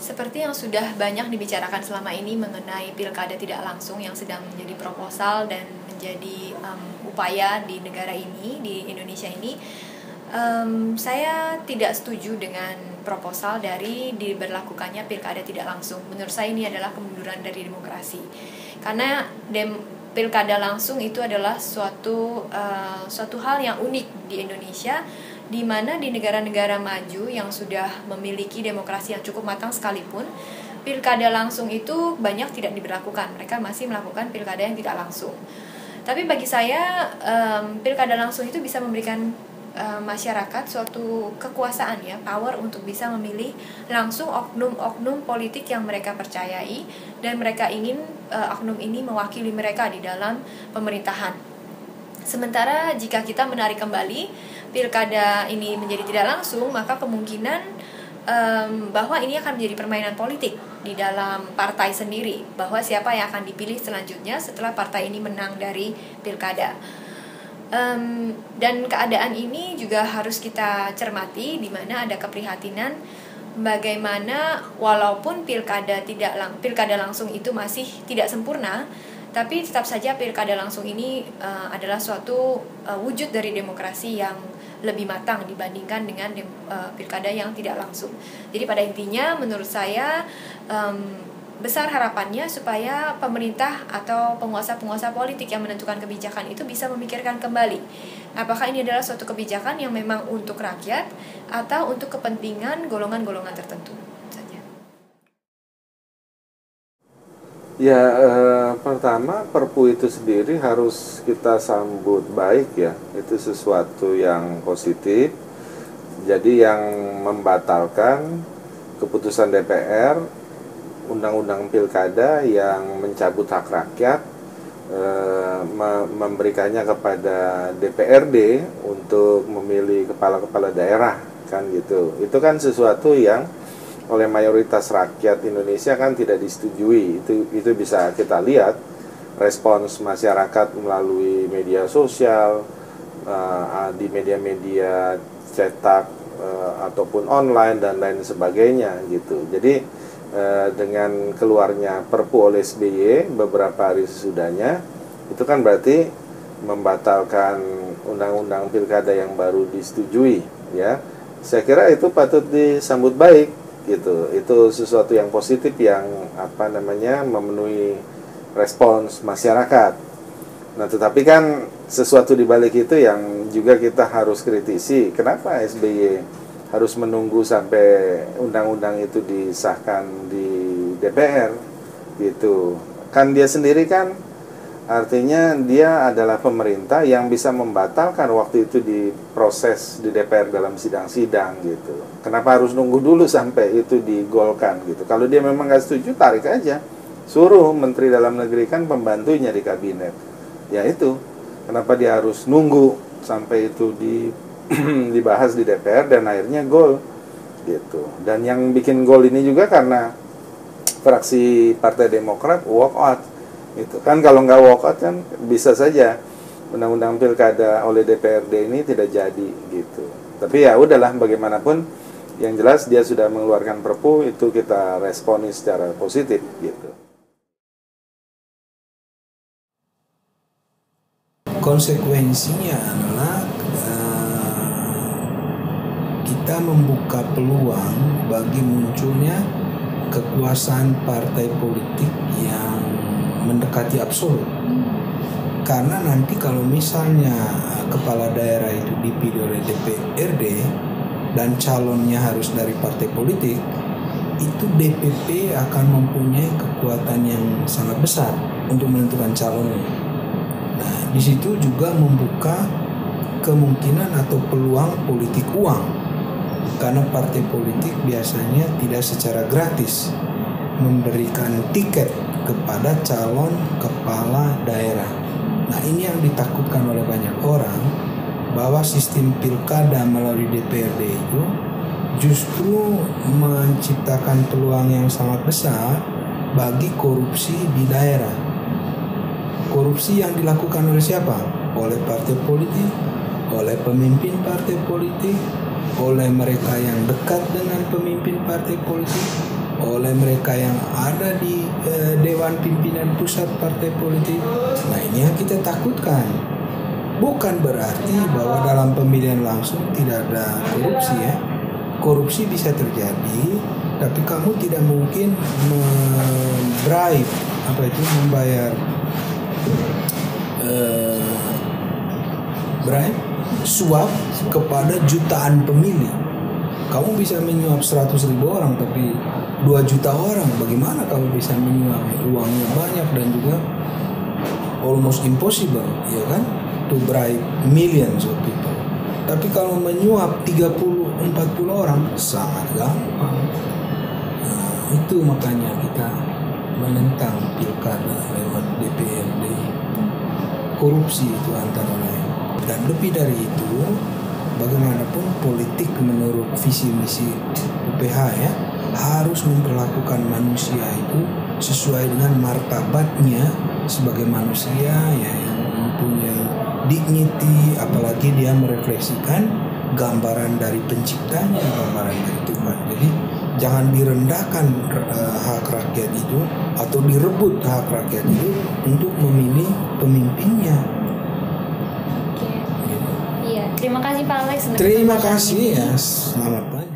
Seperti yang sudah banyak dibicarakan selama ini mengenai pilkada tidak langsung yang sedang menjadi proposal dan menjadi upaya di negara ini, di Indonesia ini, saya tidak setuju dengan proposal dari diberlakukannya pilkada tidak langsung. Menurut saya ini adalah kemunduran dari demokrasi. Karena pilkada langsung itu adalah suatu hal yang unik di Indonesia, di mana di negara-negara maju yang sudah memiliki demokrasi yang cukup matang sekalipun, pilkada langsung itu banyak tidak diberlakukan. Mereka masih melakukan pilkada yang tidak langsung. Tapi bagi saya, pilkada langsung itu bisa memberikan masyarakat suatu kekuasaan, ya, power untuk bisa memilih langsung oknum-oknum politik yang mereka percayai dan mereka ingin oknum ini mewakili mereka di dalam pemerintahan. Sementara jika kita menarik kembali pilkada ini menjadi tidak langsung, maka kemungkinan bahwa ini akan menjadi permainan politik di dalam partai sendiri, bahwa siapa yang akan dipilih selanjutnya setelah partai ini menang dari pilkada. Dan keadaan ini juga harus kita cermati, di mana ada keprihatinan bagaimana walaupun pilkada langsung itu masih tidak sempurna, tapi tetap saja pilkada langsung ini adalah suatu wujud dari demokrasi yang lebih matang dibandingkan dengan pilkada yang tidak langsung. Jadi pada intinya menurut saya besar harapannya supaya pemerintah atau penguasa-penguasa politik yang menentukan kebijakan itu bisa memikirkan kembali apakah ini adalah suatu kebijakan yang memang untuk rakyat atau untuk kepentingan golongan-golongan tertentu saja. Ya, pertama Perpu itu sendiri harus kita sambut baik, ya. Itu sesuatu yang positif. Jadi yang membatalkan keputusan DPR, undang-undang pilkada yang mencabut hak rakyat, memberikannya kepada DPRD untuk memilih kepala-kepala daerah, kan gitu. Itu kan sesuatu yang oleh mayoritas rakyat Indonesia kan tidak disetujui. Itu bisa kita lihat respons masyarakat melalui media sosial, di media-media cetak ataupun online dan lain sebagainya gitu. Jadi dengan keluarnya Perpu oleh SBY beberapa hari sesudahnya, itu kan berarti membatalkan undang-undang pilkada yang baru disetujui, ya. Saya kira itu patut disambut baik gitu. Itu sesuatu yang positif yang memenuhi respons masyarakat. Nah, tetapi kan sesuatu di balik itu yang juga kita harus kritisi. Kenapa SBY harus menunggu sampai undang-undang itu disahkan di DPR gitu. Kan dia sendiri kan artinya dia adalah pemerintah yang bisa membatalkan waktu itu diproses di DPR dalam sidang-sidang gitu. Kenapa harus nunggu dulu sampai itu digolkan gitu? Kalau dia memang nggak setuju, tarik aja. Suruh Menteri Dalam Negeri, kan pembantunya di kabinet. Ya itu, kenapa dia harus nunggu sampai itu dibahas di DPR dan akhirnya gol gitu. Dan yang bikin gol ini juga karena fraksi Partai Demokrat walk out gitu. Kan kalau nggak walk out kan bisa saja undang-undang pilkada oleh DPRD ini tidak jadi gitu. Tapi ya udahlah, bagaimanapun yang jelas dia sudah mengeluarkan Perpu, itu kita responi secara positif gitu. Konsekuensinya adalah kita membuka peluang bagi munculnya kekuasaan partai politik yang mendekati absolut. Karena nanti kalau misalnya kepala daerah itu dipilih oleh DPRD dan calonnya harus dari partai politik, itu DPP akan mempunyai kekuatan yang sangat besar untuk menentukan calonnya. Nah, di situ juga membuka kemungkinan atau peluang politik uang, karena partai politik biasanya tidak secara gratis memberikan tiket kepada calon kepala daerah. Nah, ini yang ditakutkan oleh banyak orang, bahwa sistem pilkada melalui DPRD itu justru menciptakan peluang yang sangat besar bagi korupsi di daerah. Korupsi yang dilakukan oleh siapa? Oleh partai politik, oleh pemimpin partai politik, oleh mereka yang dekat dengan pemimpin partai politik, oleh mereka yang ada di Dewan Pimpinan Pusat Partai Politik. Nah, ini yang kita takutkan. Bukan berarti bahwa dalam pemilihan langsung tidak ada korupsi ya. Korupsi bisa terjadi, tapi kamu tidak mungkin membayar suap kepada jutaan pemilih. Kamu bisa menyuap 100.000 orang, tapi 2 juta orang, bagaimana kamu bisa menyuap? Uangnya banyak dan juga almost impossible, ya kan? To bribe millions of people. Tapi kalau menyuap 30-40 orang sangat gampang. Nah, itu makanya kita menentang pilkada lewat DPRD. Korupsi itu antara lain. Dan lebih dari itu, bagaimanapun politik menurut visi misi UPH ya, harus memperlakukan manusia itu sesuai dengan martabatnya sebagai manusia ya, yang mempunyai dignity, apalagi dia merefleksikan gambaran dari penciptanya, gambaran dari Tuhan. Jadi jangan direndahkan hak rakyat itu atau direbut hak rakyat itu untuk memilih pemimpinnya. Oke. Iya, terima kasih Pak Alex. Terima kasih ya, selamat pagi.